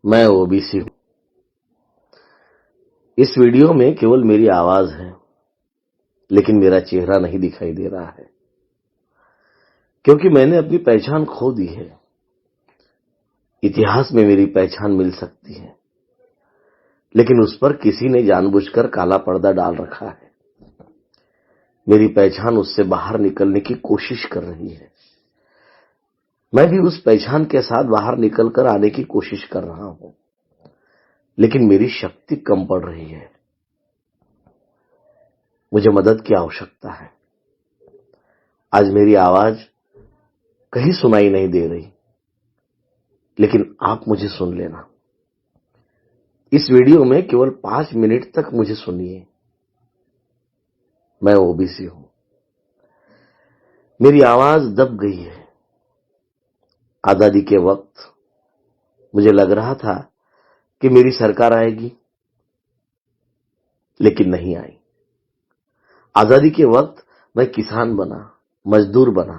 मैं ओबीसी हूं। इस वीडियो में केवल मेरी आवाज है, लेकिन मेरा चेहरा नहीं दिखाई दे रहा है, क्योंकि मैंने अपनी पहचान खो दी है। इतिहास में मेरी पहचान मिल सकती है, लेकिन उस पर किसी ने जानबूझकर काला पर्दा डाल रखा है। मेरी पहचान उससे बाहर निकलने की कोशिश कर रही है। मैं भी उस पहचान के साथ बाहर निकलकर आने की कोशिश कर रहा हूं, लेकिन मेरी शक्ति कम पड़ रही है। मुझे मदद की आवश्यकता है। आज मेरी आवाज कहीं सुनाई नहीं दे रही, लेकिन आप मुझे सुन लेना। इस वीडियो में केवल 5 मिनट तक मुझे सुनिए। मैं ओबीसी हूं। मेरी आवाज दब गई है। आजादी के वक्त मुझे लग रहा था कि मेरी सरकार आएगी, लेकिन नहीं आई। आजादी के वक्त मैं किसान बना, मजदूर बना।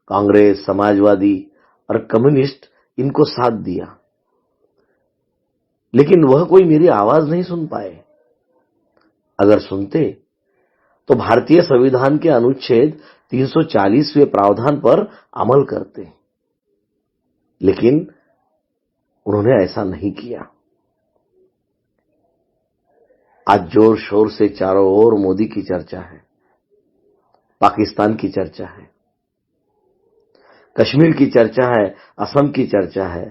कांग्रेस, समाजवादी और कम्युनिस्ट इनको साथ दिया, लेकिन वह कोई मेरी आवाज नहीं सुन पाए। अगर सुनते तो भारतीय संविधान के अनुच्छेद 340वें प्रावधान पर अमल करते, लेकिन उन्होंने ऐसा नहीं किया। आज जोर शोर से चारों ओर मोदी की चर्चा है, पाकिस्तान की चर्चा है, कश्मीर की चर्चा है, असम की चर्चा है।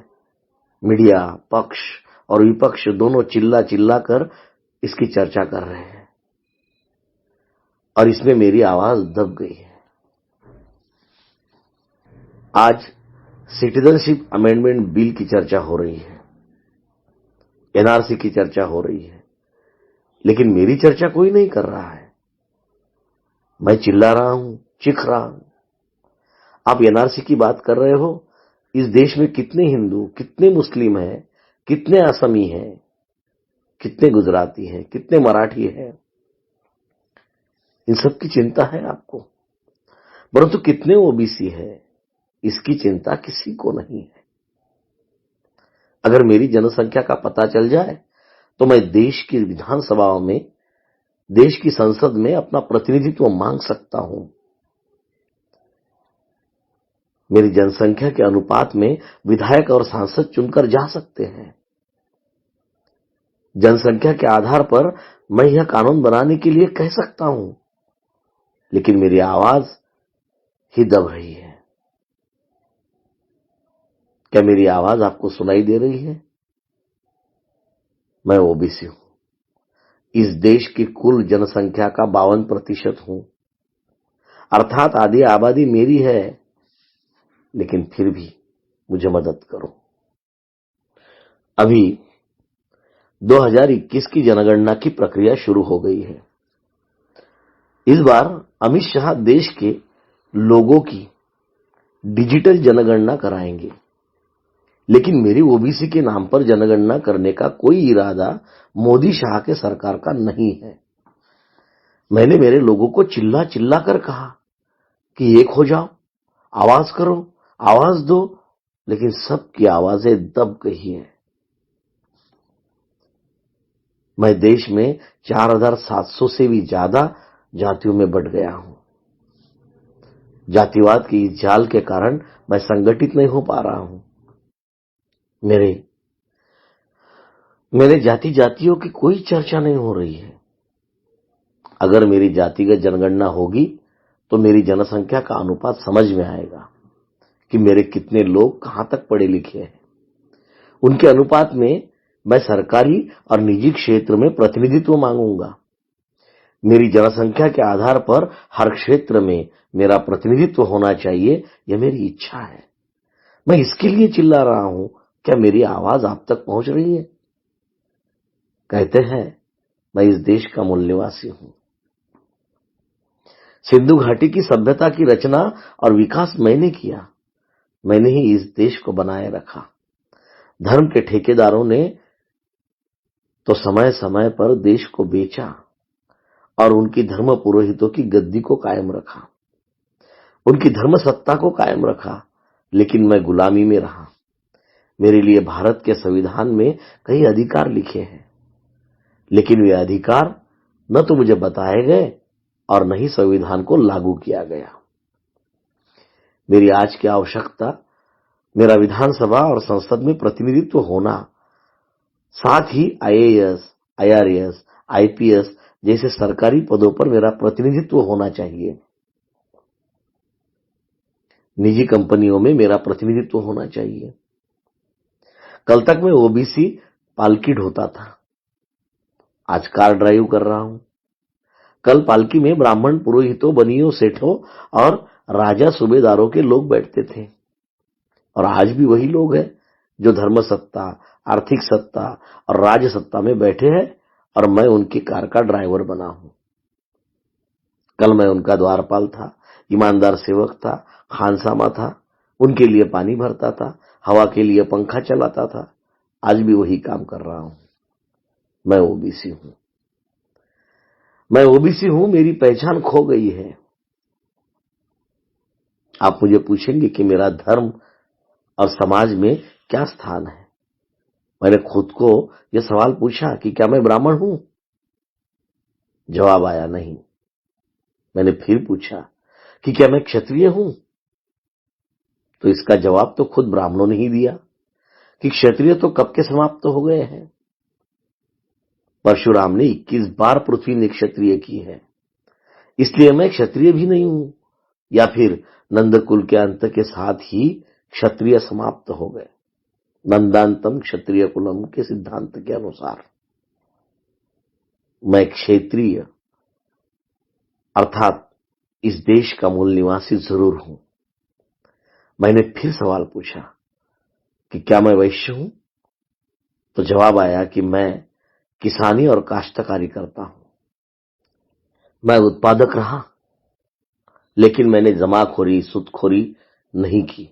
मीडिया, पक्ष और विपक्ष दोनों चिल्ला चिल्ला कर इसकी चर्चा कर रहे हैं, और इसमें मेरी आवाज दब गई है। आज सिटीजनशिप अमेंडमेंट बिल की चर्चा हो रही है, एनआरसी की चर्चा हो रही है, लेकिन मेरी चर्चा कोई नहीं कर रहा है। मैं चिल्ला रहा हूं, चीख रहा हूं। आप एनआरसी की बात कर रहे हो। इस देश में कितने हिंदू, कितने मुस्लिम हैं, कितने असमी हैं, कितने गुजराती हैं, कितने मराठी हैं, इन सब की चिंता है आपको। परंतु कितने ओबीसी है, इसकी चिंता किसी को नहीं है। अगर मेरी जनसंख्या का पता चल जाए तो मैं देश की विधानसभाओं में, देश की संसद में अपना प्रतिनिधित्व मांग सकता हूं। मेरी जनसंख्या के अनुपात में विधायक और सांसद चुनकर जा सकते हैं। जनसंख्या के आधार पर मैं यह कानून बनाने के लिए कह सकता हूं, लेकिन मेरी आवाज ही दब रही है। क्या मेरी आवाज आपको सुनाई दे रही है? मैं ओबीसी हूं। इस देश की कुल जनसंख्या का 52% हूं, अर्थात आधी आबादी मेरी है, लेकिन फिर भी मुझे मदद करो। अभी 2021 की जनगणना की प्रक्रिया शुरू हो गई है। इस बार अमित शाह देश के लोगों की डिजिटल जनगणना कराएंगे, लेकिन मेरी ओबीसी के नाम पर जनगणना करने का कोई इरादा मोदी शाह के सरकार का नहीं है। मैंने मेरे लोगों को चिल्ला चिल्ला कर कहा कि एक हो जाओ, आवाज करो, आवाज दो, लेकिन सबकी आवाजें दब गई हैं। मैं देश में 4700 से भी ज्यादा जातियों में बंट गया हूं। जातिवाद की इस जाल के कारण मैं संगठित नहीं हो पा रहा हूं। मेरे जाति जातियों की कोई चर्चा नहीं हो रही है। अगर मेरी जातिगत जनगणना होगी तो मेरी जनसंख्या का अनुपात समझ में आएगा कि मेरे कितने लोग कहां तक पढ़े लिखे हैं। उनके अनुपात में मैं सरकारी और निजी क्षेत्र में प्रतिनिधित्व मांगूंगा। मेरी जनसंख्या के आधार पर हर क्षेत्र में मेरा प्रतिनिधित्व होना चाहिए, यह मेरी इच्छा है। मैं इसके लिए चिल्ला रहा हूं। क्या मेरी आवाज आप तक पहुंच रही है? कहते हैं मैं इस देश का मूल निवासी हूं। सिंधु घाटी की सभ्यता की रचना और विकास मैंने किया। मैंने ही इस देश को बनाए रखा। धर्म के ठेकेदारों ने तो समय समय पर देश को बेचा और उनकी धर्म पुरोहितों की गद्दी को कायम रखा, उनकी धर्म सत्ता को कायम रखा, लेकिन मैं गुलामी में रहा। मेरे लिए भारत के संविधान में कई अधिकार लिखे हैं, लेकिन वे अधिकार न तो मुझे बताए गए और न ही संविधान को लागू किया गया। मेरी आज की आवश्यकता मेरा विधानसभा और संसद में प्रतिनिधित्व होना, साथ ही आईएएस, आईआरएस, आईपीएस जैसे सरकारी पदों पर मेरा प्रतिनिधित्व होना चाहिए। निजी कंपनियों में मेरा प्रतिनिधित्व होना चाहिए। कल तक मैं ओबीसी पालकी ढोता था, आज कार ड्राइव कर रहा हूं। कल पालकी में ब्राह्मण पुरोहितों, बनियों, सेठों और राजा सूबेदारों के लोग बैठते थे, और आज भी वही लोग हैं जो धर्म सत्ता, आर्थिक सत्ता और राज सत्ता में बैठे हैं, और मैं उनकी कार का ड्राइवर बना हूं। कल मैं उनका द्वारपाल था, ईमानदार सेवक था, खानसामा था, उनके लिए पानी भरता था, हवा के लिए पंखा चलाता था। आज भी वही काम कर रहा हूं। मैं ओबीसी हूं। मैं ओबीसी हूं, मेरी पहचान खो गई है। आप मुझे पूछेंगे कि मेरा धर्म और समाज में क्या स्थान है। मैंने खुद को यह सवाल पूछा कि क्या मैं ब्राह्मण हूं? जवाब आया नहीं। मैंने फिर पूछा कि क्या मैं क्षत्रिय हूं? तो इसका जवाब तो खुद ब्राह्मणों ने ही दिया कि क्षत्रिय तो कब के समाप्त हो गए हैं। परशुराम ने 21 बार पृथ्वी निक्षत्रिय की है, इसलिए मैं क्षत्रिय भी नहीं हूं, या फिर नंदकुल के अंत के साथ ही क्षत्रिय समाप्त हो गए। नंदांतम क्षत्रिय कुलम के सिद्धांत के अनुसार मैं क्षेत्रीय अर्थात इस देश का मूल निवासी जरूर हूं। मैंने फिर सवाल पूछा कि क्या मैं वैश्य हूं? तो जवाब आया कि मैं किसानी और काश्तकारी करता हूं। मैं उत्पादक रहा, लेकिन मैंने जमाखोरी, सुदखोरी नहीं की,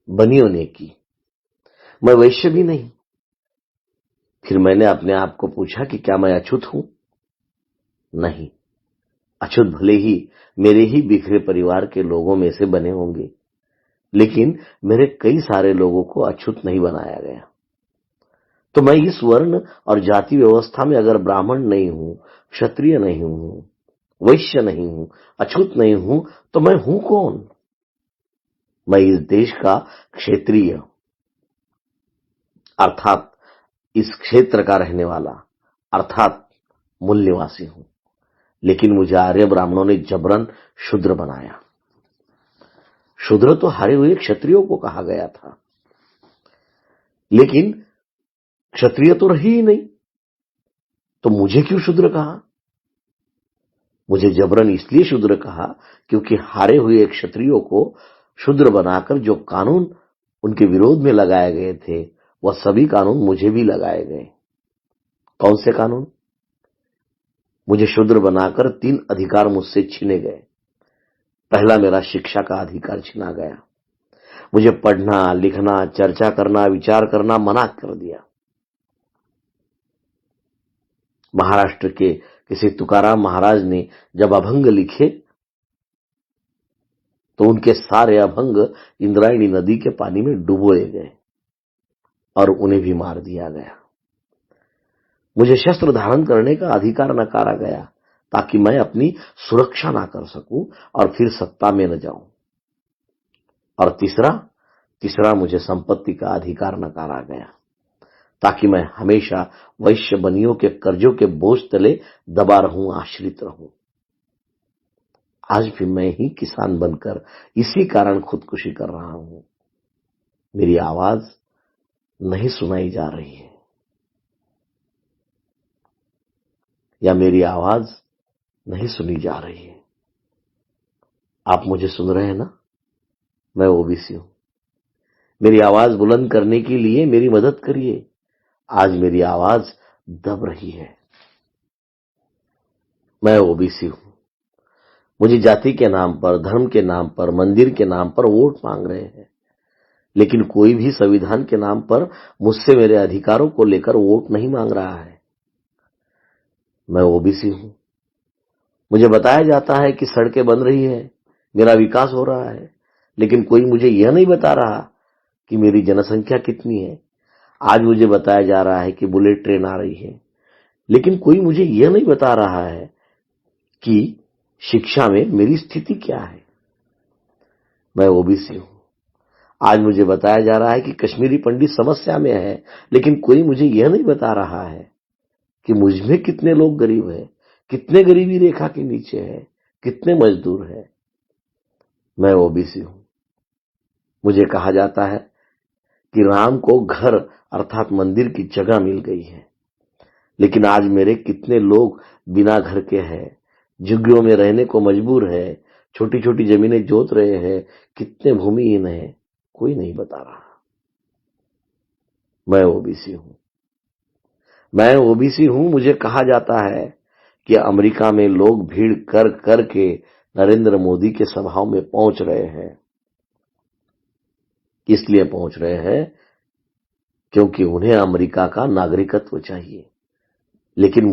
बनियों ने की। मैं वैश्य भी नहीं। फिर मैंने अपने आप को पूछा कि क्या मैं अछूत हूं? नहीं, अछूत भले ही मेरे ही बिखरे परिवार के लोगों में से बने होंगे, लेकिन मेरे कई सारे लोगों को अछूत नहीं बनाया गया। तो मैं इस वर्ण और जाति व्यवस्था में अगर ब्राह्मण नहीं हूं, क्षत्रिय नहीं हूं, वैश्य नहीं हूं, अछूत नहीं हूं, तो मैं हूं कौन? मैं इस देश का क्षेत्रीय अर्थात इस क्षेत्र का रहने वाला अर्थात मूल निवासी हूं। लेकिन मुझे आर्य ब्राह्मणों ने जबरन शूद्र बनाया। शूद्र तो हारे हुए क्षत्रियों को कहा गया था, लेकिन क्षत्रिय तो रही ही नहीं, तो मुझे क्यों शूद्र कहा? मुझे जबरन इसलिए शूद्र कहा क्योंकि हारे हुए क्षत्रियों को शूद्र बनाकर जो कानून उनके विरोध में लगाए गए थे, वह सभी कानून मुझे भी लगाए गए। कौन से कानून? मुझे शूद्र बनाकर 3 अधिकार मुझसे छीने गए। पहला, मेरा शिक्षा का अधिकार छीना गया। मुझे पढ़ना, लिखना, चर्चा करना, विचार करना मना कर दिया। महाराष्ट्र के किसी तुकाराम महाराज ने जब अभंग लिखे, तो उनके सारे अभंग इंद्रायणी नदी के पानी में डुबोए गए और उन्हें भी मार दिया गया। मुझे शस्त्र धारण करने का अधिकार नकारा गया ताकि मैं अपनी सुरक्षा ना कर सकूं और फिर सत्ता में न जाऊं। और तीसरा मुझे संपत्ति का अधिकार नकारा गया ताकि मैं हमेशा वैश्य बनियों के कर्जों के बोझ तले दबा रहूं, आश्रित रहूं। आज भी मैं ही किसान बनकर इसी कारण खुदकुशी कर रहा हूं। मेरी आवाज नहीं सुनाई जा रही है, या मेरी आवाज नहीं सुनी जा रही है। आप मुझे सुन रहे हैं ना? मैं ओबीसी हूं। मेरी आवाज बुलंद करने के लिए मेरी मदद करिए। आज मेरी आवाज दब रही है। मैं ओबीसी हूं। मुझे जाति के नाम पर, धर्म के नाम पर, मंदिर के नाम पर वोट मांग रहे हैं, लेकिन कोई भी संविधान के नाम पर मुझसे मेरे अधिकारों को लेकर वोट नहीं मांग रहा है। मैं ओबीसी हूं। मुझे बताया जाता है कि सड़कें बन रही है, मेरा विकास हो रहा है, लेकिन कोई मुझे यह नहीं बता रहा कि मेरी जनसंख्या कितनी है। आज मुझे बताया जा रहा है कि बुलेट ट्रेन आ रही है, लेकिन कोई मुझे यह नहीं बता रहा है कि शिक्षा में मेरी स्थिति क्या है। मैं ओबीसी हूं। आज मुझे बताया जा रहा है कि कश्मीरी पंडित समस्या में है, लेकिन कोई मुझे यह नहीं बता रहा है कि मुझ में कितने लोग गरीब हैं, कितने गरीबी रेखा के नीचे हैं, कितने मजदूर हैं। मैं ओबीसी हूं। मुझे कहा जाता है कि राम को घर अर्थात मंदिर की जगह मिल गई है, लेकिन आज मेरे कितने लोग बिना घर के हैं, झुग्गियों में रहने को मजबूर है, छोटी छोटी जमीनें जोत रहे हैं, कितने भूमिहीन हैं, कोई नहीं बता रहा। मैं ओबीसी हूं। मैं ओबीसी हूं। मुझे कहा जाता है कि अमेरिका में लोग भीड़ कर कर के नरेंद्र मोदी के सभाओं में पहुंच रहे हैं। इसलिए पहुंच रहे हैं क्योंकि उन्हें अमेरिका का नागरिकत्व चाहिए, लेकिन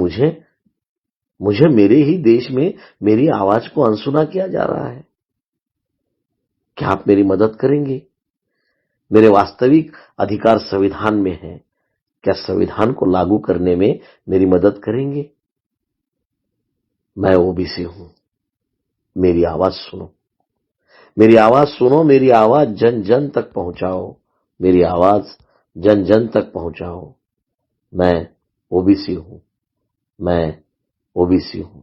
मुझे मेरे ही देश में मेरी आवाज को अनसुना किया जा रहा है। क्या आप मेरी मदद करेंगे? मेरे वास्तविक अधिकार संविधान में है। क्या संविधान को लागू करने में मेरी मदद करेंगे? मैं ओबीसी हूं। मेरी आवाज सुनो। मेरी आवाज सुनो। मेरी आवाज जन जन तक पहुंचाओ। मेरी आवाज जन जन तक पहुंचाओ। मैं ओबीसी हूं। मैं ओबीसी हूं।